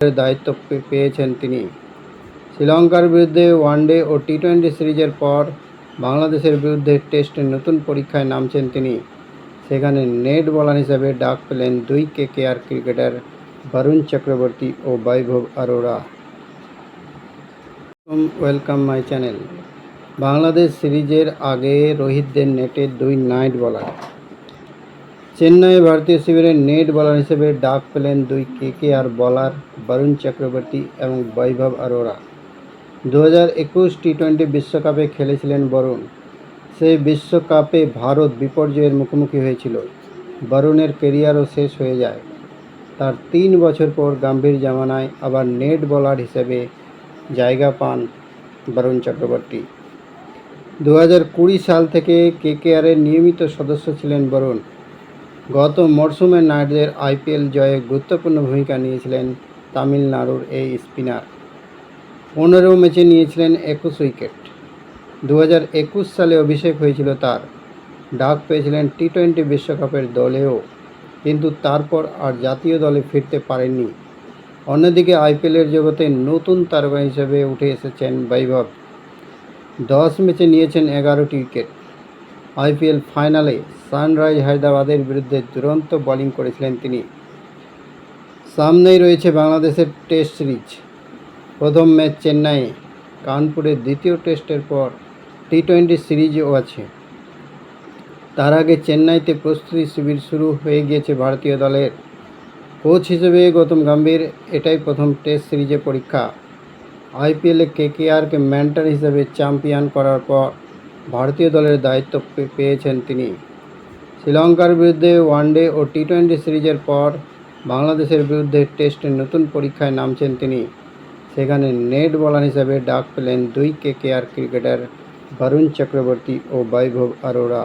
দায়িত্ব পেয়েছেন তিনি। শ্রীলঙ্কার বিরুদ্ধে ওয়ানডে ও টি-20 সিরিজের পর বাংলাদেশের বিরুদ্ধে টেস্টে নতুন পরীক্ষায় নামছেন তিনি। সেখানে নেট বোলার হিসেবে ডাক পেলেন দুই কেকেআর ক্রিকেটার বরুণ চক্রবর্তী ও Vaibhav Arora. Welcome my channel. Bangladesh সিরিজের আগে রোহিতদের নেটে দুই নাইট বোলার। চেন্নাই ভারতীয় শিবিরে নেট বোলার হিসেবে ডাক পেলেন দুই কেকেআর বোলার বরুণ চক্রবর্তী এবং বৈভব অরোরা। 2021 টি-20 বিশ্বকাপে খেলেছিলেন বরুণ। সেই বিশ্বকাপে ভারত বিপর্যয়ের মুখোমুখি হয়েছিল। বরুণের কেরিয়ারও শেষ হয়ে যায়। তার 3 বছর পর গম্ভীর জামানায় আবার নেট বোলার হিসেবে জায়গা পান বরুণ চক্রবর্তী। 2020 সাল থেকে কেকেআরের নিয়মিত সদস্য ছিলেন বরুণ। গত মরশুমে নাইটদের আইপিএল জয়ে গুরুত্বপূর্ণ ভূমিকা নিয়েছিলেন তামিলনাড়ুর এই স্পিনার। 15 ম্যাচে নিয়েছিলেন 21 উইকেট। 2021 সালে অভিষেক হয়েছিল তার। ডাক পেয়েছিলেন টি-20 বিশ্বকাপের দলেও, কিন্তু তারপর আর জাতীয় দলে ফিরতে পারেননি। অন্যদিকে আইপিএলের জগতে নতুন তারকা হিসেবে উঠে এসেছেন বৈভব। 10 ম্যাচে নিয়েছেন 11টি উইকেট। আইপিএল ফাইনালে সানরাইজ হায়দ্রাবাদের বিরুদ্ধে দুরন্ত বোলিং করেছিলেন তিনি। সামনেই রয়েছে বাংলাদেশের টেস্ট সিরিজ। প্রথম ম্যাচ চেন্নাইয়ে, কানপুরে দ্বিতীয় টেস্টের পর টি-20 সিরিজও আছে। তার আগে চেন্নাইতে প্রস্তুতি শিবির শুরু হয়ে গিয়েছে ভারতীয় দলের। কোচ হিসেবে গৌতম গম্ভীর এটাই প্রথম টেস্ট সিরিজে পরীক্ষা। আইপিএলে কেকেআরকে মেন্টর হিসেবে চ্যাম্পিয়ন করার পর ভারতীয় দলের দায়িত্ব পেয়েছেন তিনি। শ্রীলঙ্কার বিরুদ্ধে ওয়ানডে ও টি-20 সিরিজের পর বাংলাদেশের বিরুদ্ধে টেস্টে নতুন পরীক্ষায় নামছেন তিনি। সেখানে নেট বোলার হিসেবে ডাক পেলেন দুই কেকেআর ক্রিকেটার বরুণ চক্রবর্তী ও বৈভব অরোরা।